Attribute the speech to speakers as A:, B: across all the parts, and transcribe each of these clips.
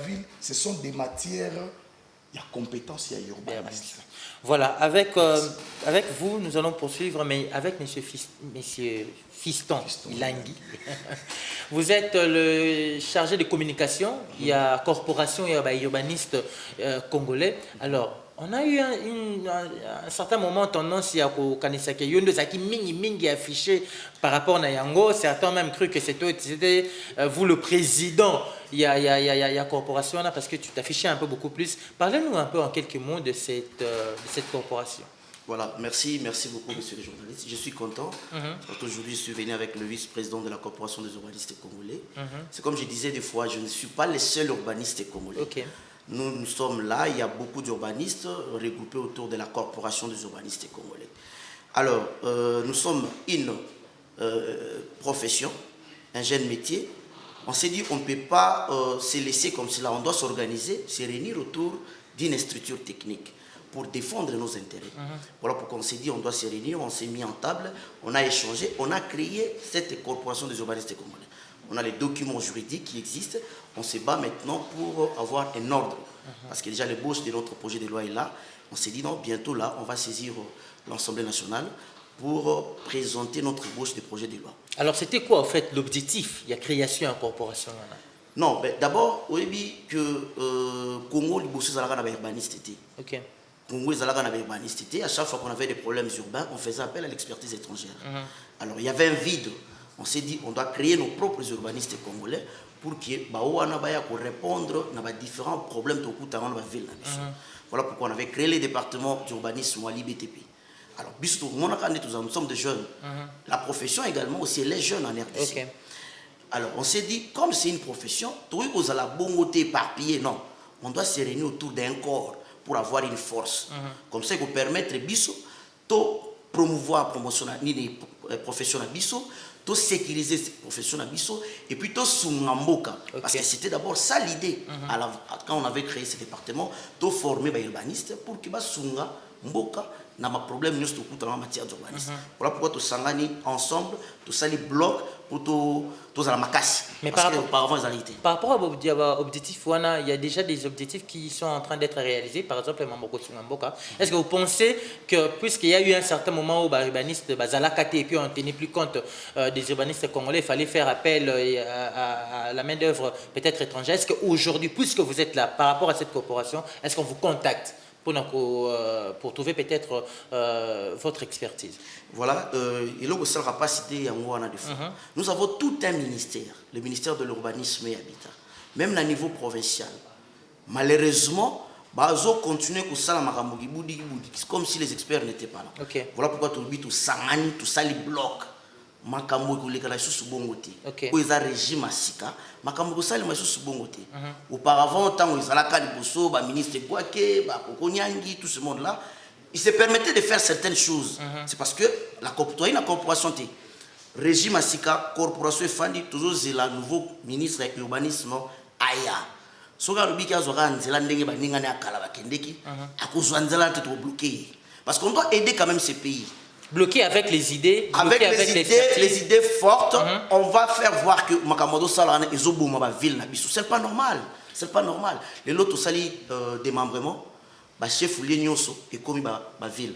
A: ville, ce sont des matières, il y a compétence, il y a urbanisme.
B: Voilà, avec vous, nous allons poursuivre, mais avec monsieur Fiston Ilangui. Vous êtes le chargé de communication, il y a corporation et urbaniste congolais. Alors, on a eu un certain moment tendance à Kanisake Yondo Zaki Mingi affiché par rapport à Yango. Certains ont même cru que c'était vous le président. Il y a corporation là parce que tu t'affichais un peu beaucoup plus. Parlez-nous un peu en quelques mots de cette corporation.
C: Voilà, merci beaucoup, monsieur le journaliste. Je suis content. Aujourd'hui, je suis venu avec le vice-président de la Corporation des urbanistes congolais. C'est comme je disais des fois, je ne suis pas le seul urbaniste congolais.
B: Okay.
C: Nous sommes là, il y a beaucoup d'urbanistes regroupés autour de la Corporation des urbanistes congolais. Alors, nous sommes une profession, un jeune métier. On s'est dit qu'on ne peut pas se laisser comme cela, on doit s'organiser, se réunir autour d'une structure technique pour défendre nos intérêts. Voilà pourquoi on s'est dit on doit se réunir, on s'est mis en table, on a échangé, on a créé cette corporation des urbanistes congolais. On a les documents juridiques qui existent, on se bat maintenant pour avoir un ordre. Parce que déjà l'ébauche de notre projet de loi est là. On s'est dit non, bientôt là, on va saisir l'Assemblée nationale pour présenter notre ébauche de projet de loi.
B: Alors c'était quoi en fait l'objectif? Il y a création en corporation.
C: Non, mais d'abord, on a dit que Congo, les bosses à la urbaniste.
B: Ok.
C: Congo, les urbaniste. À chaque fois qu'on avait des problèmes urbains, on faisait appel à l'expertise étrangère. Alors il y avait un vide. On s'est dit on doit créer nos propres urbanistes congolais pour répondre à différents problèmes de la ville. Voilà pourquoi on avait créé les départements d'urbanisme à l'IBTP. Alors, nous sommes des jeunes. La profession également aussi, les jeunes en RDC.
B: Okay.
C: Alors, on s'est dit, comme c'est une profession, vous allez bongoter, éparpiller, non. On doit se réunir autour d'un corps pour avoir une force. Comme ça, il faut permettre Bissot de promouvoir la profession à Bissot, de sécuriser cette profession à Bissot, et puis de Sungamboka. Okay. Parce que c'était d'abord ça l'idée, quand on avait créé ce département, de former les urbanistes pour qu'ils Sunga Mboka n'a pas problème en matière d'urbanisme. Voilà pourquoi tous s'engagent ensemble, tous les blocs pour tous à la makassi.
B: Mais par rapport à l'objectif, il y a déjà des objectifs qui sont en train d'être réalisés, par exemple Mboka. Est-ce que vous pensez que, puisqu'il y a eu un certain moment où les urbanistes et puis on ne tenait plus compte des urbanistes congolais, il fallait faire appel à la main-d'œuvre peut-être étrangère, est-ce qu'aujourd'hui, puisque vous êtes là, par rapport à cette corporation, est-ce qu'on vous contacte pour trouver peut-être votre expertise?
C: Voilà, il ne sera pas cité en Nous avons tout un ministère, le ministère de l'urbanisme et habitat, même à niveau provincial. Malheureusement, bazo continue que ça comme si les experts n'étaient pas là.
B: Okay.
C: Voilà pourquoi tout sangani, tout ça les blocs. Makambo kuleka la sous bongote. Ko eza régime asika, makambo ko sali sous bongote. Auparavant tant ils ala ka liboso ba ministre Kwake, ba Kokonyangi, tout ce monde là, ils se permettaient de faire certaines choses. C'est parce que la corporation té régime asika, corporation fandi toujours la nouveau ministre de l'urbanisme aya. Soka lobika zoka nzela ndenge ba ningane akala ba kendeki, akozwa nzela te bloquer. Parce qu'on doit aider quand même ces pays.
B: Bloqué avec les idées,
C: avec les idées fortes, on va faire voir que Makamodo Salana et Zobouma va ville n'abissou. C'est pas normal, c'est pas normal. Les lots sali démembrement, bah chef Lienyoso et comme bah ville.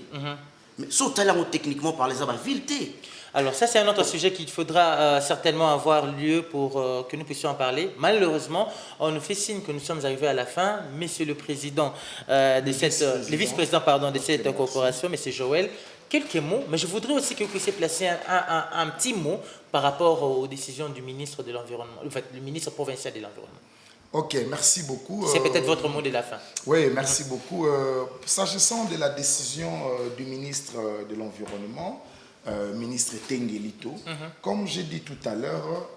C: Mais sauf techniquement parler ça va ville té.
B: Alors ça c'est un autre sujet qu'il faudra certainement avoir lieu pour que nous puissions en parler. Malheureusement, on nous fait signe que nous sommes arrivés à la fin. Monsieur le président le vice-président pardon de cette corporation, monsieur Joël. Quelques mots, mais je voudrais aussi que vous puissiez placer un petit mot par rapport aux décisions du ministre de l'Environnement, en fait, le ministre provincial de l'Environnement.
A: Ok, merci beaucoup.
B: C'est peut-être votre mot de la fin.
A: Oui, merci beaucoup. S'agissant de la décision du ministre de l'Environnement, ministre Tengelito, comme j'ai dit tout à l'heure,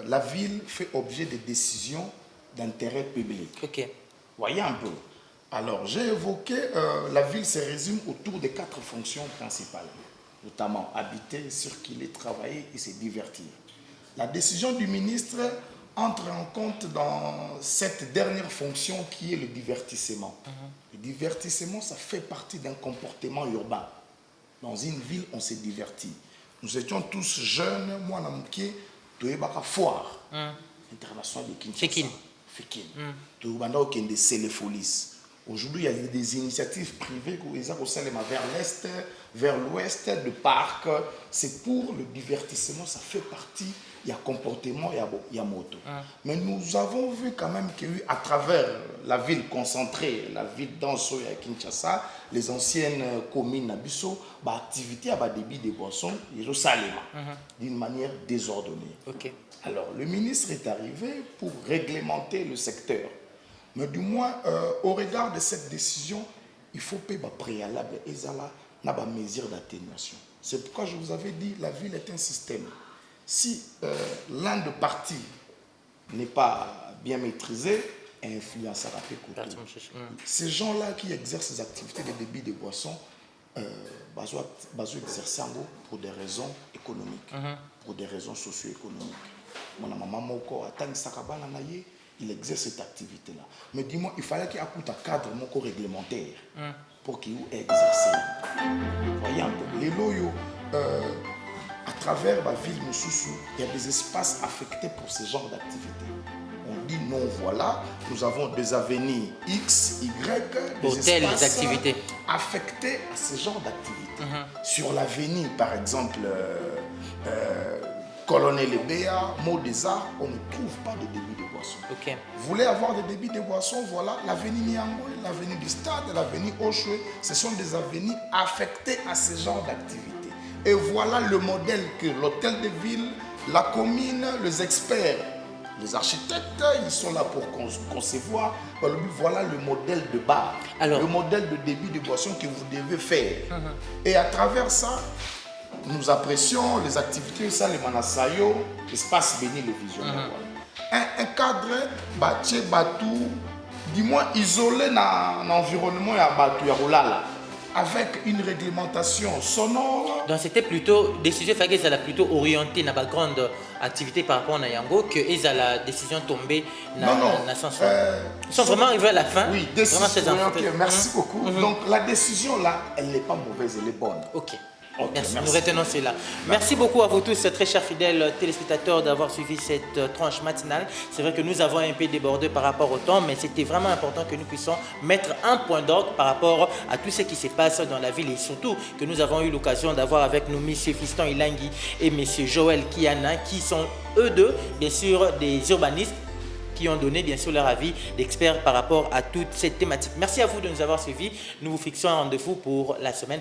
A: la ville fait objet de décisions d'intérêt public.
B: Ok.
A: Voyez un peu. Alors, j'ai évoqué, la ville se résume autour de 4 fonctions principales, notamment habiter, circuler, travailler et se divertir. La décision du ministre entre en compte dans cette dernière fonction qui est le divertissement. Le divertissement, ça fait partie d'un comportement urbain. Dans une ville, on se divertit. Nous étions tous jeunes, moi, Namouké, de Ebaka Foire, international de Kinshasa. Fikine. Toubanda okende Séléfolis. Aujourd'hui, il y a des initiatives privées qui sont vers l'est, vers l'ouest, de parcs. C'est pour le divertissement, ça fait partie. Il y a comportement, il y a moto. Mais nous avons vu quand même qu'il y a eu à travers la ville concentrée, la ville d'Anso et à Kinshasa, les anciennes communes d'Abisso, l'activité à débit des boissons, ils ont salima d'une manière désordonnée.
B: Ok.
A: Alors, le ministre est arrivé pour réglementer le secteur. Mais du moins, au regard de cette décision, il faut payer préalable et ça n'a pas mesure d'atténuation. C'est pourquoi je vous avais dit la ville est un système. Si l'un des parties n'est pas bien maîtrisé, influence à la côté. Ces gens-là qui exercent ces activités de débit de boissons, exercer pour des raisons économiques, pour des raisons socio-économiques. Mon maman Moko attend Sakabana Naye. Il exerce cette activité-là. Mais dis-moi, il fallait qu'il y ait un cadre réglementaire pour qu'il ait exercé. Voyez un peu. Les loyaux, à travers la ville Moussoussou, il y a des espaces affectés pour ce genre d'activité. On dit non, voilà, nous avons des avenirs X, Y, des espaces
B: activités
A: affectés à ce genre d'activité. Sur l'avenir, par exemple, Colonel Ebea, Modesa, on ne trouve pas de débit de boisson.
B: Okay.
A: Vous voulez avoir des débits de boisson, voilà, l'avenue Niangoy, l'avenue du Stade, l'avenue Oshwe, ce sont des avenues affectées à ce genre d'activité. Et voilà le modèle que l'hôtel de ville, la commune, les experts, les architectes, ils sont là pour concevoir. Voilà le modèle de bar, le modèle de débit de boisson que vous devez faire. Et à travers ça, nous apprécions les activités, ça, les manasayo, l'espace béni, le visionnaire. Un cadre, bâti, batou, dis-moi, isolé dans l'environnement et à batou, avec une réglementation sonore.
B: Donc c'était plutôt, décision fait qu'ils allaient plutôt orienter dans la grande activité par rapport à Yango, que ils allaient la décision tomber dans la sens. Ils sont vraiment arrivés à la fin.
A: Oui, décision. Merci beaucoup. Donc la décision là, elle n'est pas mauvaise, elle est bonne.
B: Ok. Merci. Nous retenons cela. Merci beaucoup à vous tous, très chers fidèles téléspectateurs, d'avoir suivi cette tranche matinale. C'est vrai que nous avons un peu débordé par rapport au temps, mais c'était vraiment important que nous puissions mettre un point d'ordre par rapport à tout ce qui se passe dans la ville et surtout que nous avons eu l'occasion d'avoir avec nous M. Fiston Ilangui et M. Joël Kiana, qui sont eux deux, bien sûr, des urbanistes qui ont donné bien sûr leur avis d'experts par rapport à toute cette thématique. Merci à vous de nous avoir suivis. Nous vous fixons un rendez-vous pour la semaine